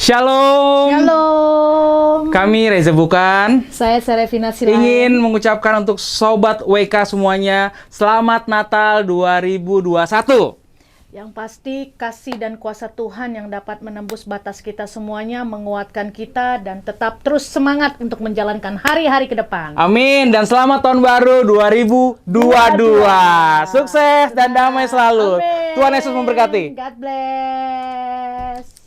Shalom. Shalom. Kami Reza Bukan. Saya Serevina Silain. Ingin mengucapkan untuk Sobat WK semuanya, Selamat Natal 2021. Yang pasti kasih dan kuasa Tuhan yang dapat menembus batas kita semuanya, menguatkan kita dan tetap terus semangat untuk menjalankan hari-hari ke depan. Amin. Dan selamat tahun baru 2022. Sukses dan damai selalu. Amin. Tuhan Yesus memberkati. God bless.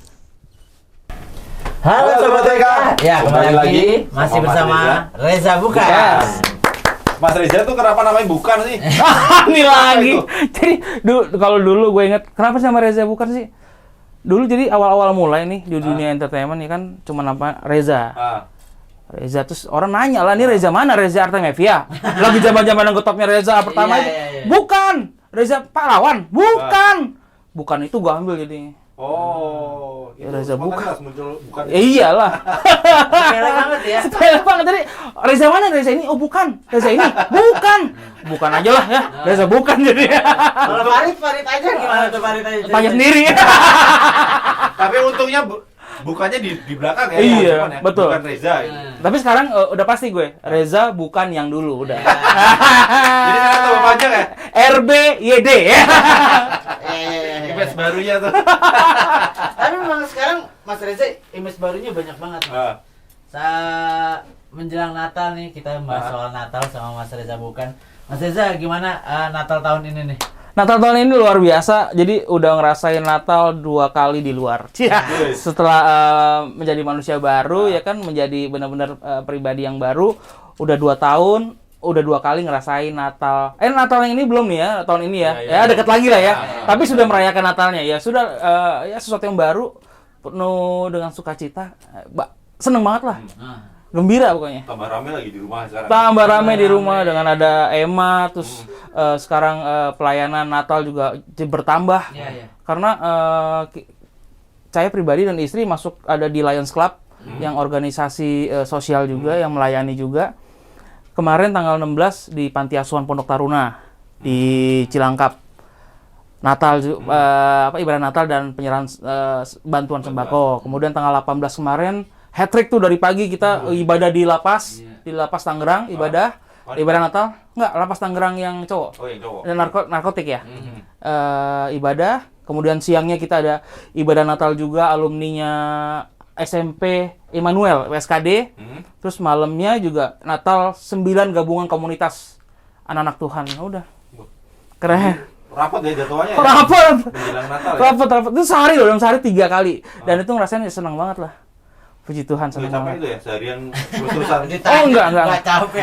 Halo Sobat WK. Ya, kembali lagi masih sama Mas bersama Reza Bukan. Yes. Mas Reza tuh kenapa namanya Bukan sih? Ini lagi. Jadi kalau dulu gue inget, kenapa sih sama Reza Bukan sih? Dulu jadi awal-awal mulai nih di dunia entertainment ya kan cuma nama Reza. Reza, terus orang nanya lah, ini Reza mana? Reza Artemevia. Lagi zaman-zaman getopnya Reza pertama itu. Iya. Bukan. Reza Pahlawan. Bukan. Bukan itu gue ambil jadi. Oh, Ya, Reza Bukan. Muncul Bukan. Iyalah. Sepele banget ya. Sepele banget tadi. Reza mana? Reza ini? Oh bukan. Reza ini? Bukan. Bukan aja lah ya. Reza Bukan jadi. Kalau Farid aja gimana tuh Farid aja? Tanya sendiri. Tapi untungnya bukannya di belakang ya. Iya, cuman ya. betul. Bukan Reza. Gitu. Tapi sekarang udah pasti gue. Reza bukan yang dulu udah. Jadi sekarang tambah panjang ya. RBYD ya. Iya. Image barunya tuh. Tapi memang sekarang Mas Reza image barunya banyak banget. Menjelang Natal nih kita bahas soal Natal sama Mas Reza Bukan. Mas Reza gimana Natal tahun ini nih? Natal tahun ini luar biasa. Jadi udah ngerasain Natal 2 kali di luar. Setelah menjadi manusia baru ya kan, menjadi benar-benar pribadi yang baru. Udah 2 tahun, udah 2 kali ngerasain Natal. Natal yang ini belum nih ya, tahun ini ya. Ya dekat lagi lah ya. Tapi sudah merayakan Natalnya ya. Sudah ya sesuatu yang baru, penuh dengan sukacita. Seneng banget lah. Gembira pokoknya. Tambah rame lagi di rumah sekarang. Tambah rame di rumah dengan ada Emma, terus sekarang pelayanan Natal juga bertambah. Iya. Karena saya pribadi dan istri masuk ada di Lions Club yang organisasi sosial juga, yang melayani juga. Kemarin tanggal 16 di Panti Asuhan Pondok Taruna di Cilangkap. Natal ibadah Natal dan penyerahan bantuan sembako. Kemudian tanggal 18 kemarin hat-trick tuh dari pagi kita ibadah di lapas Tangerang, ibadah Natal. Enggak, lapas Tangerang yang cowok. Oh, yang cowok. Dan narkotik ya. Ibadah, kemudian siangnya kita ada ibadah Natal juga alumninya SMP Immanuel WSKD. Terus malamnya juga Natal 9 gabungan komunitas anak-anak Tuhan. Udah. Keren. Rapot ya jadwalnya. Rapot. Menjelang Natal ya. Rapot. Itu sehari loh, dalam sehari 3 kali. Dan itu ngerasain senang banget lah. Puji Tuhan, senang Capek banget. itu ya seharian terus-terusan. Oh enggak. Capek.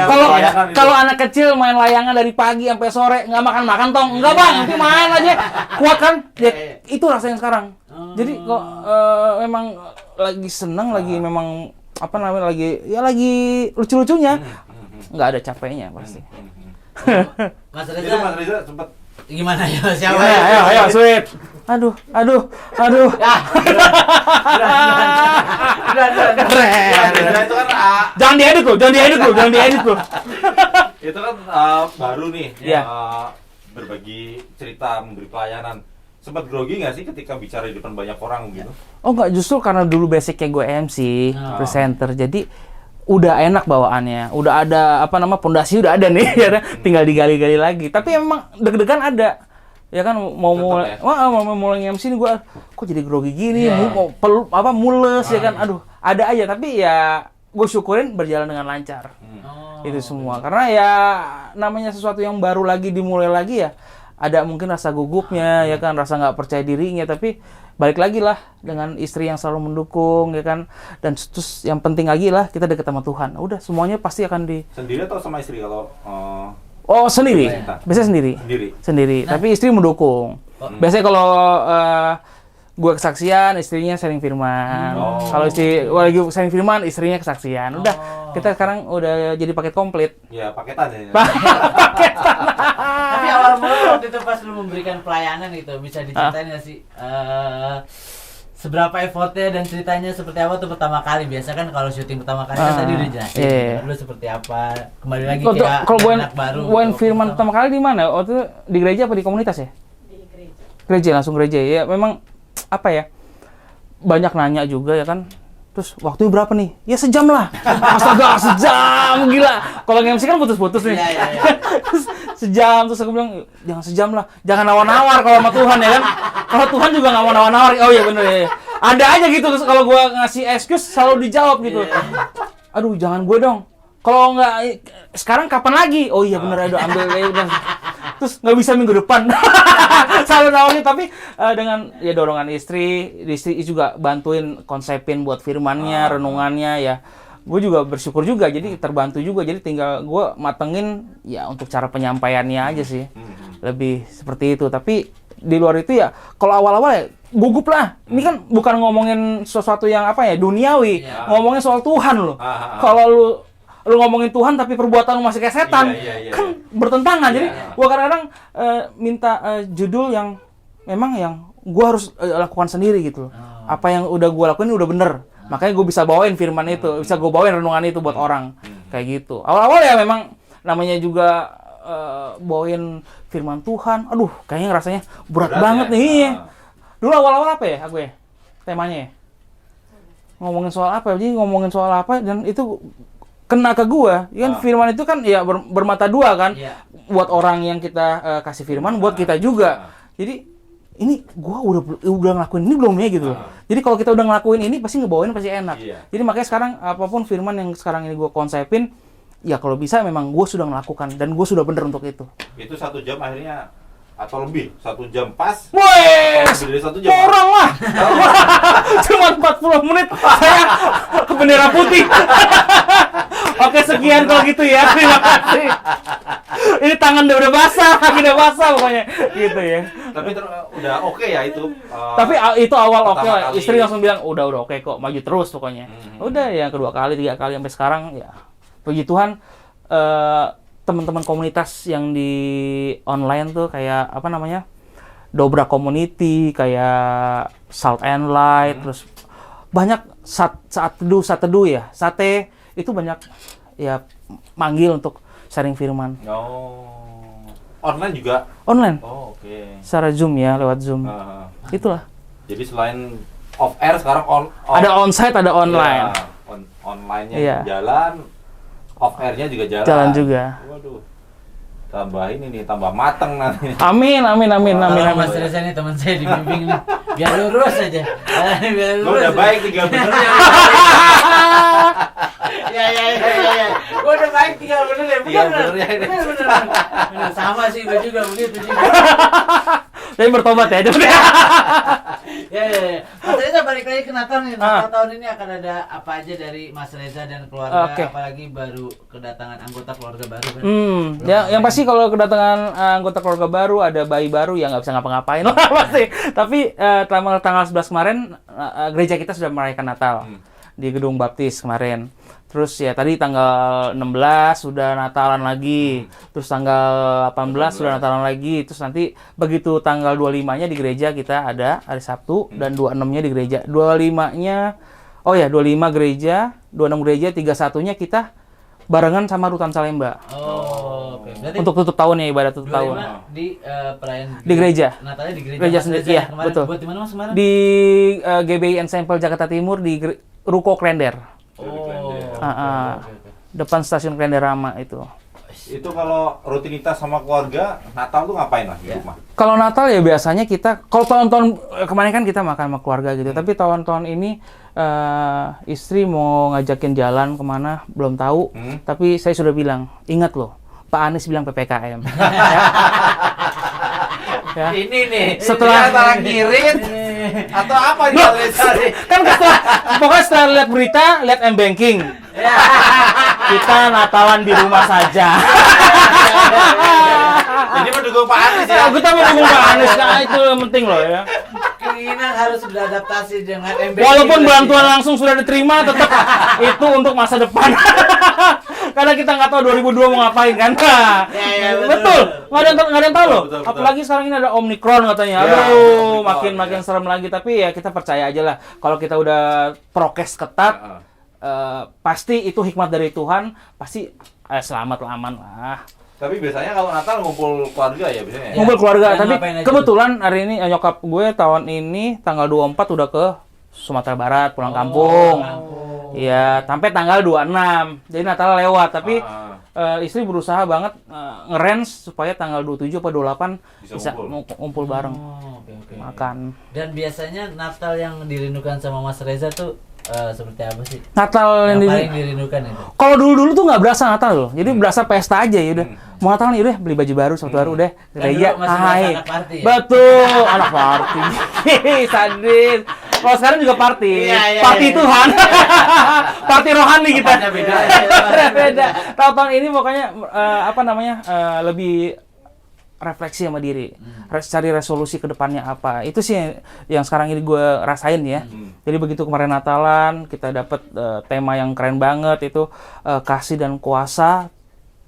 Kalau anak kecil main layangan dari pagi sampai sore nggak makan tong, enggak bang, nanti main aja, kuat kan? Ya, itu rasanya sekarang. Jadi kok memang lagi seneng, lagi memang lagi lucu-lucunya, nggak ada capeknya pasti. Mas Jadi Mas Reza Reza sempat gimana ya? Siapa? Ayo, sweet. Aduh. Keren. Reza itu kan Jangan diedit loh. itu kan baru nih Iya. berbagi cerita, memberi pelayanan. Sempat grogi nggak sih ketika bicara di depan banyak orang gitu? Oh enggak, justru karena dulu basicnya gue MC, presenter, jadi udah enak bawaannya, udah ada pondasi udah ada nih, ya, tinggal digali-gali lagi. Tapi emang deg-degan ada, ya kan mau mulai MC nih gue, kok jadi grogi gini, mules ya kan, aduh ada aja. Tapi ya gue syukurin berjalan dengan lancar, itu semua. Karena ya namanya sesuatu yang baru lagi dimulai lagi ya. Ada mungkin rasa gugupnya, ya kan, rasa nggak percaya dirinya, tapi balik lagi lah dengan istri yang selalu mendukung, ya kan, dan terus yang penting lagi lah kita dekat sama Tuhan. Udah semuanya pasti akan Sendiri atau sama istri kalau sendiri, biasanya sendiri. Nah. Tapi istri mendukung. Biasanya kalau gue kesaksian, istrinya sharing firman. Kalau istri gua lagi sharing firman, istrinya kesaksian. Udah, kita sekarang udah jadi paket komplit. Ya paketan ya. Tapi awal mula waktu itu pas lu memberikan pelayanan gitu, bisa diceritain nggak sih seberapa effortnya dan ceritanya seperti apa tuh pertama kali? Biasa kan kalau syuting pertama kali kan tadi udah jelasin lu seperti apa. Kembali lagi kayak kalau anak baru. Buan firman pertama kali di mana? Waktu itu di gereja apa di komunitas ya? Gereja, langsung gereja. Ya memang apa ya? banyak nanya juga ya kan. Terus waktunya berapa nih? Ya sejam lah. Astaga, sejam gila. Kalau nge-MC kan putus-putus nih. Terus sejam, terus aku bilang jangan sejam lah. Jangan nawar-nawar kalau sama Tuhan ya kan. Kalau Tuhan juga nggak mau nawar-nawar. Oh iya bener ya. Ada aja gitu terus kalau gua ngasih excuse selalu dijawab gitu. Aduh, jangan gue dong. Kalau nggak sekarang kapan lagi? Oh iya bener aduh ambil ya udah. Terus nggak bisa minggu depan. Selalu nawarin tapi dengan ya dorongan istri juga bantuin konsepin buat firmannya, renungannya ya. Gue juga bersyukur juga jadi terbantu juga jadi tinggal gue matengin ya untuk cara penyampaiannya aja sih. Lebih seperti itu tapi di luar itu ya kalau awal-awal ya gugup lah. Ini kan bukan ngomongin sesuatu yang apa ya duniawi, ngomongin soal Tuhan loh. Kalau lu ngomongin Tuhan tapi perbuatan lu masih kayak setan, kan bertentangan. Jadi gua kadang-kadang minta judul yang memang yang gua harus lakukan sendiri gitu. Apa yang udah gua lakuin udah bener. Makanya gua bisa bawain firman itu, bisa gua bawain renungan itu buat orang. Kayak gitu. Awal-awal ya memang namanya juga bawain firman Tuhan. Aduh, kayaknya rasanya berat banget ya? nih. Dulu awal-awal apa ya aku ya? Temanya ya? Ngomongin soal apa? Jadi ngomongin soal apa dan itu kena ke gua, ya kan firman itu kan ya bermata dua kan, buat orang yang kita kasih firman, buat kita juga. Jadi ini gua udah ngelakuin ini belum ya gitu. Jadi kalau kita udah ngelakuin ini pasti ngebawain pasti enak. Jadi makanya sekarang apapun firman yang sekarang ini gua konsepin, ya kalau bisa memang gua sudah melakukan dan gua sudah bener untuk itu. Itu 1 jam akhirnya atau lebih 1 jam pas? Woi, Lebih dari 1 jam. kurang lah. Cuma 40 menit saya ke bendera putih. Oke, sekian kalau gitu ya. Terima kasih. Ini tangan udah basah, kaki udah basah pokoknya. Gitu ya. Tapi udah oke ya itu. Tapi itu awal oke lah. kali. Istri langsung bilang, udah oke kok, maju terus pokoknya. Udah ya, kedua kali, 3 kali sampai sekarang ya. Puji Tuhan, teman-teman komunitas yang di online tuh kayak apa namanya? Dobra Community, kayak Salt and Light, terus banyak saat teduh ya. Sate itu banyak ya manggil untuk sharing firman. Oh. Online juga? Online. Oh, oke. Secara Zoom ya, lewat Zoom. Itulah. Jadi selain off air sekarang Ada onsite, ada online. Ya, online-nya Iya. jalan, off air-nya juga jalan. Jalan juga. Waduh. Tambah ini nih, tambah mateng nanti. Amin. Kalau Mas Reza nih teman saya dibimbing nih, biar lurus aja. Biar Lu lurus. udah baik 3 bener ya. Ya. Gua udah baik 3 bener ya. Tiga bener ya ini. Bener. Sama sih gua juga begitu juga. Tapi bertobat ya. Ya. Mas Reza balik lagi ke Natal nih. Natal tahun ini akan ada apa aja dari Mas Reza dan keluarga, Oke. apalagi baru kedatangan anggota keluarga baru kan. Yang pasti kalau kedatangan anggota keluarga baru, ada bayi baru ya nggak bisa ngapa-ngapain lah pasti. Tapi tanggal 11 kemarin gereja kita sudah merayakan Natal di Gedung Baptis kemarin. Terus ya tadi tanggal 16 sudah Natalan lagi. Terus tanggal 18 sudah Natalan lagi. Terus nanti begitu tanggal 25-nya di gereja kita ada hari Sabtu dan 26-nya di gereja. 25-nya 25 gereja, 26 gereja, 31-nya kita barengan sama Rutan Salemba. Oh, oke. Berarti Untuk tutup tahun ya, ibadah tutup tahun. di perayaan Di gereja. Natalnya di gereja. Gereja Mas sendiri, Reza iya, yang kemarin. betul. Buat di mana Mas kemarin? Di GBI Ensemble Jakarta Timur di Ruko Klender. Oh. Depan stasiun Klender Rama itu. Itu kalau rutinitas sama keluarga, Natal tuh ngapain lah di rumah? Kalau Natal ya biasanya kita, kalau tahun-tahun kemarin kan kita makan sama keluarga gitu, tapi tahun-tahun ini istri mau ngajakin jalan kemana belum tahu, tapi saya sudah bilang, ingat loh, Pak Anies bilang PPKM. Ya. Ini nih, Setelah- dia antara ngirit atau apa nih Mas Reza nih? Kan pokoknya setelah lihat berita, lihat M-Banking. Kita Natalan di rumah saja. Jadi mendukung Pak Anies ya? Kita mau dukung Pak Anies, nah itu yang penting loh ya. Keinginan harus beradaptasi dengan MBK. Walaupun bantuan langsung sudah diterima, tetap itu untuk masa depan. Karena kita nggak tahu 2002 mau ngapain kan. Ya, Betul. Nggak ada yang tahu loh. Betul. Apalagi sekarang ini ada Omicron katanya. Ya, Aduh, Omicron, makin serem lagi. Tapi ya kita percaya aja lah. Kalau kita udah prokes ketat, pasti itu hikmat dari Tuhan. Pasti selamat lah, aman lah. Tapi biasanya kalau Natal ngumpul keluarga ya biasanya ya? Ngumpul keluarga, Dan tapi ngapain aja kebetulan hari ini nyokap gue tahun ini tanggal 24 udah ke Sumatera Barat, pulang kampung. Iya, sampai tanggal 26. Jadi Natal lewat, tapi istri berusaha banget nge-range supaya tanggal 27 atau 28 bisa ngumpul bareng. Oke. Makan. Dan biasanya Natal yang dirindukan sama Mas Reza tuh seperti apa sih? Natal Yang yang paling dirindukan itu. kalau dulu tuh nggak berasa Natal loh. Jadi berasa pesta aja ya udah. Mau Natal nih udah beli baju baru, sepatu baru udah. Kan Gereja. dulu masih berasa anak party ya? Betul, anak party. Sadis. Kalau sekarang juga party. Iya, Party iya. Tuhan. Party rohani kita. Tempatnya beda. Beda. Tahun ini pokoknya lebih refleksi sama diri, cari resolusi ke depannya apa. Itu sih yang sekarang ini gue rasain ya. Jadi begitu kemarin Natalan, kita dapat tema yang keren banget itu kasih dan kuasa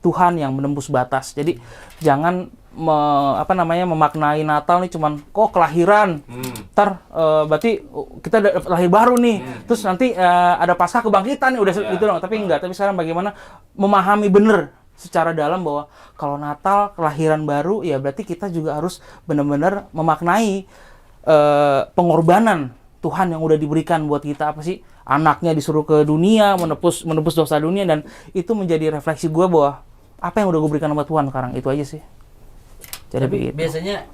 Tuhan yang menembus batas. Jadi jangan memaknai Natal nih cuman kelahiran. Ntar berarti kita lahir baru nih. Terus nanti ada Paskah kebangkitan nih udah gitu dong. Tapi enggak, tapi sekarang bagaimana memahami bener secara dalam bahwa kalau Natal kelahiran baru ya berarti kita juga harus benar-benar memaknai pengorbanan Tuhan yang udah diberikan buat kita. Apa sih, anaknya disuruh ke dunia menebus dosa dunia, dan itu menjadi refleksi gue bahwa apa yang udah gue berikan sama Tuhan sekarang itu aja sih. Jadi Tapi begitu. biasanya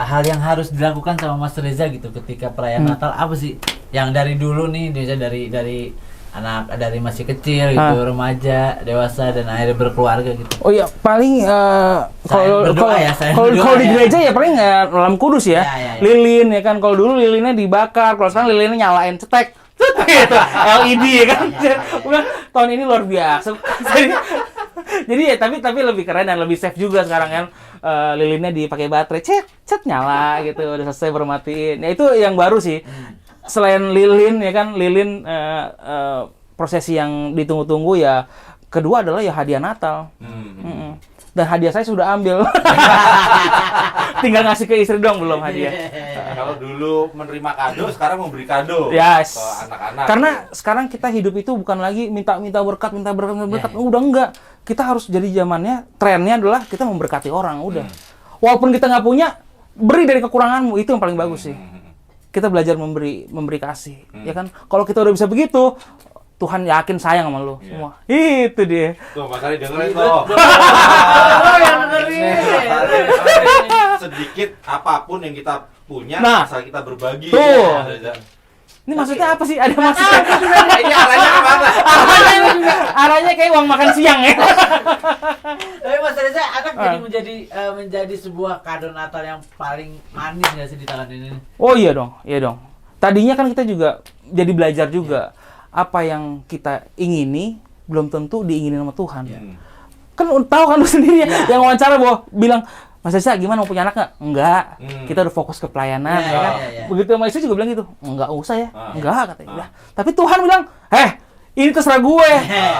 hal yang harus dilakukan sama Mas Reza gitu ketika perayaan Natal apa sih? Yang dari dulu nih, biasanya dari anak, dari masih kecil gitu, remaja, dewasa, dan akhirnya berkeluarga gitu. Oh iya, paling kalau di gereja ya paling dalam kudus ya. Ya. Lilin ya kan, kalau dulu lilinnya dibakar, kalau sekarang lilinnya nyalain cetek. Gitu. LED ya kan. Udah, tahun ini luar biasa. Jadi ya tapi lebih keren dan lebih safe juga sekarang kan. Lilinnya dipakai baterai, cet nyala gitu, udah selesai bermatiin. Ya itu yang baru sih. Selain lilin ya kan, prosesi yang ditunggu-tunggu ya, kedua adalah ya hadiah Natal. Dan hadiah saya sudah ambil. Tinggal ngasih ke istri dong, belum hadiah. Kalau dulu menerima kado, sekarang memberi kado Yes. ke anak-anak. Karena sekarang kita hidup itu bukan lagi minta berkat. Udah enggak. Kita harus jadi zamannya, trennya adalah kita memberkati orang, udah. Walaupun kita nggak punya, beri dari kekuranganmu, itu yang paling bagus sih. Kita belajar memberi kasih, ya kan? Kalau kita udah bisa begitu, Tuhan yakin sayang sama lu semua. Itu dia. Tuh, Mas Ari dengerin tuh. Yang dengerin. Sedikit apapun yang kita punya, Nah. asal kita berbagi. Tuh. Ya. Ini maksudnya apa sih? Ada maksudnya? Ini arahnya kemana? Arahnya kayak uang makan siang ya. Tapi Mas Reza, anak jadi menjadi sebuah kado Natal yang paling manis nggak sih di tahun ini? Oh iya dong. Tadinya kan kita juga jadi belajar juga. Apa yang kita ingini belum tentu diinginin sama Tuhan. Kan tahu kan lu sendiri ya, yang wawancara bahwa bilang, Mas Reza gimana mau punya anak nggak? Enggak, kita udah fokus ke pelayanan, ya kan? Begitu sama istri juga bilang gitu, enggak usah ya, enggak katanya. Udah. Tapi Tuhan bilang, ini terserah gue,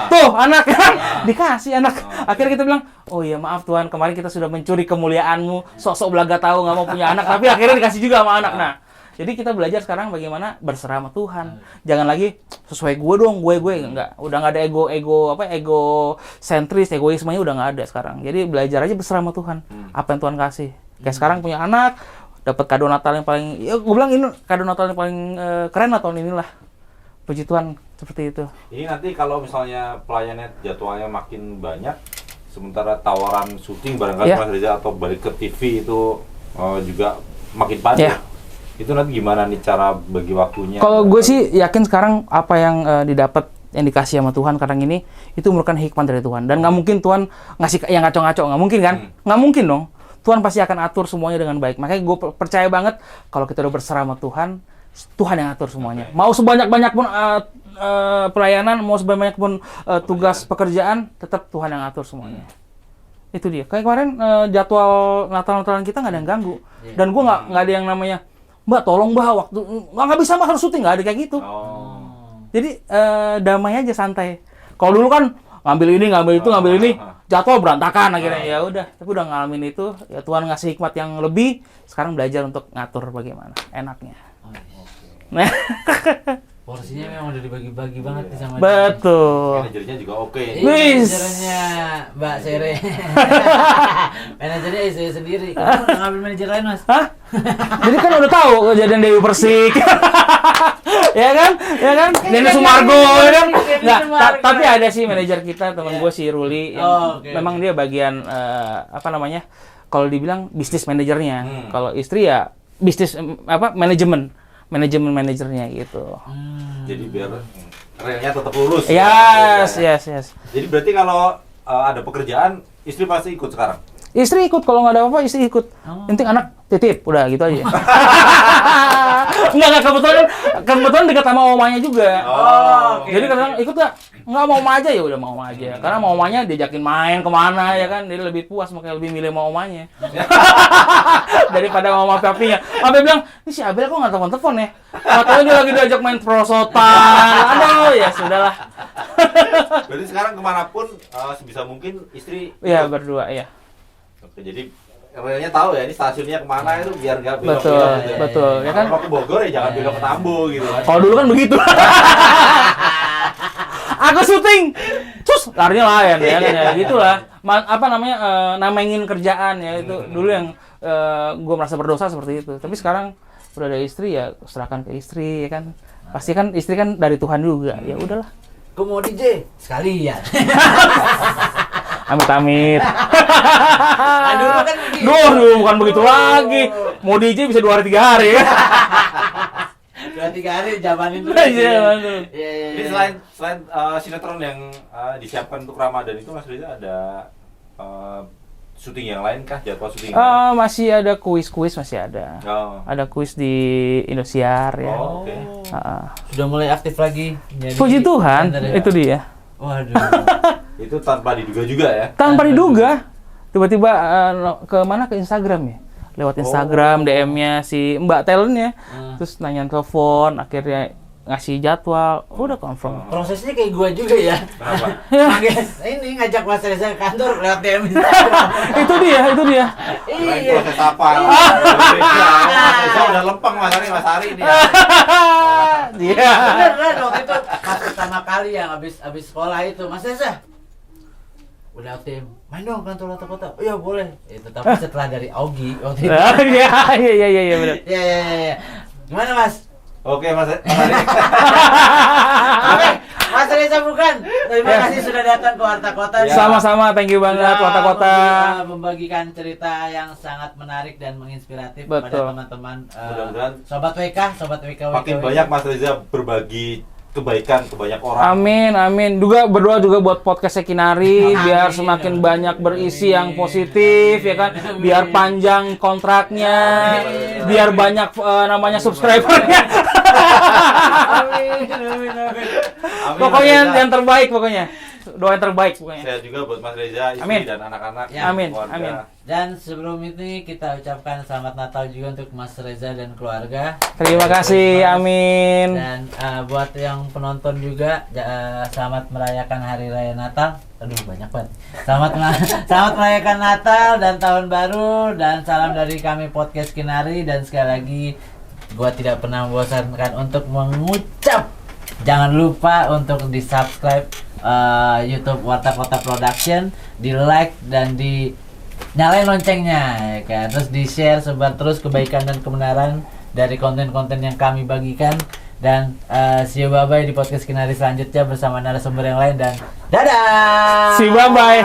tuh anak kan, dikasih anak. Akhirnya kita bilang, oh iya maaf Tuhan, kemarin kita sudah mencuri kemuliaan-Mu, sok-sok belaga tahu nggak mau punya anak, tapi akhirnya dikasih juga sama anak. Nah, jadi kita belajar sekarang bagaimana berserah sama Tuhan. Jangan lagi sesuai gue dong, gue enggak. Udah nggak ada ego sentris, egoismenya udah nggak ada sekarang. Jadi belajar aja berserah sama Tuhan. Apa yang Tuhan kasih. Kayak sekarang punya anak, dapat kado Natal yang paling, ya gue bilang ini kado Natal yang paling keren lah tahun inilah. Puji Tuhan, seperti itu. Ini nanti kalau misalnya pelayannya jadwalnya makin banyak, sementara tawaran syuting barangkali Mas Reza atau balik ke TV itu juga makin padat. Itu nanti gimana nih cara bagi waktunya? Kalau gue sih yakin sekarang apa yang didapat, yang dikasih sama Tuhan sekarang ini, itu merupakan hikmat dari Tuhan. Dan nggak mungkin Tuhan ngasih yang ngaco-ngaco, nggak mungkin kan? Nggak mungkin dong. Tuhan pasti akan atur semuanya dengan baik. Makanya gue percaya banget kalau kita udah berserah sama Tuhan, Tuhan yang atur semuanya. Mau sebanyak-banyak pun pelayanan, mau sebanyak pun tugas pekerjaan, tetap Tuhan yang atur semuanya. Itu dia. Kayak kemarin jadwal Natal-Natalan kita nggak ada yang ganggu. Dan gue nggak ada yang namanya, Mbak tolong Mbak waktu nggak bisa Mbak harus syuting, nggak ada kayak gitu. Jadi damai aja, santai. Kalau dulu kan ngambil ini ngambil ini, jadwal berantakan akhirnya. Ya udah, tapi udah ngalamin itu, ya Tuhan ngasih hikmat yang lebih. Sekarang belajar untuk ngatur bagaimana enaknya. Nah. Porsinya memang udah dibagi-bagi banget nih sama dia. Betul. Manajernya juga oke. Wis. Manajernya Mbak Sere. Manajernya istri sendiri. Kamu udah ngambil manajer lain, Mas? Hah? Jadi kan udah tahu kejadian Dewi Persik. Ya kan? Denny Sumargo ya kan? Nggak, tapi ada sih manajer kita, teman gue si Ruli yang memang dia bagian apa namanya? Kalau dibilang bisnis manajernya. Kalau istri ya bisnis manajernya gitu. Jadi biar relnya tetap lurus. Yes. Jadi berarti kalau ada pekerjaan, istri pasti ikut sekarang. Istri ikut, kalau nggak ada apa-apa istri ikut. Penting anak titip, udah gitu aja. Enggak, kebetulan dekat sama omanya juga. Jadi kadang ikut nggak mau oma aja, ya udah mau oma aja. Karena mau omanya diajakin main kemana ya kan, dia lebih puas, makanya lebih milih mau omanya daripada mau oma papinya. Papi bilang, ini si Abel kok nggak telepon ya? Katanya dia lagi diajak main prosotan. Aduh, ya sudahlah. Berarti sekarang kemanapun sebisa mungkin istri. Iya, berdua ya. Oke, jadi relnya tahu ya ini stasiunnya kemana itu biar nggak belok Betul, gitu. betul. Ya kan? Kalau ke Bogor ya jangan belok ke Tambo gitu kan. Kalau dulu kan begitu. Aku syuting, terus larinya lain ya kan ya, gitulah. Apa namanya namain kerjaan ya itu dulu yang gue merasa berdosa seperti itu. Tapi sekarang udah ada istri ya serahkan ke istri ya kan. Pasti kan istri kan dari Tuhan juga. Ya udahlah. Gue mau DJ sekalian. Amit-amit. Nah, dulu kan begitu. Duh, bukan begitu lagi. Mau DJ bisa 2 hari 3 hari ya. 2-3 hari jamanin dulu. Iya, betul. Jadi selain sinetron yang disiapkan untuk Ramadan itu Mas Reza ada syuting yang lain kah? Jadwal syuting yang lain? Masih ada kuis masih ada. Ada kuis di Indosiar ya. Oke. Sudah mulai aktif lagi. Puji Tuhan, itu dia. Waduh. Itu tanpa diduga juga ya? Tanpa diduga, tiba-tiba ke Instagram ya, lewat Instagram DM-nya si Mbak talentnya, terus nanya telepon, akhirnya ngasih jadwal, udah confirm. Prosesnya kayak gua juga ya. Kenapa? Ini ngajak Mas Reza ke kantor lewat DM Instagram. itu dia. Lain Iya. proses apa? Saya udah lempeng Mas Ari ini. Iya. Bener kan waktu itu pas pertama kali yang habis sekolah itu Mas Reza udah tim main dong kantor kota. Oh ya boleh. Itu tapi setelah dari Augie waktu itu. Iya benar. Iya. Gimana Mas? Oke Mas Ari. Oke, Mas Reza bukan. Terima kasih sudah datang ke Warta Kota. Sama-sama, thank you banget Warta Kota. Membagikan cerita yang sangat menarik dan menginspiratif Betul. kepada teman-teman. Mudah-mudahan Sobat WK. makin banyak Mas Reza berbagi kebaikan ke banyak orang. Amin. Berdoa juga buat podcastnya Kinari biar semakin banyak berisi yang positif ya kan. Biar panjang kontraknya, biar banyak namanya subscribernya. Amin. Pokoknya yang terbaik pokoknya. Doa yang terbaik pokoknya. Saya juga buat Mas Reza, istri Amin. dan anak-anak. Ya. Amin. Keluarga. Dan sebelum ini kita ucapkan selamat Natal juga untuk Mas Reza dan keluarga. Terima kasih, amin. Dan buat yang penonton juga selamat merayakan Hari Raya Natal. Aduh banyak banget. Selamat merayakan Natal dan Tahun Baru dan salam dari kami Podcast Kinari dan sekali lagi gua tidak pernah membosankan untuk mengucap jangan lupa untuk di-subscribe YouTube Warta Kota Production, di-like dan di nyalain loncengnya ya kan. Terus di-share sebar terus kebaikan dan kebenaran dari konten-konten yang kami bagikan dan see you bye-bye di podcast Kinari selanjutnya bersama narasumber yang lain dan dadah. See you bye-bye.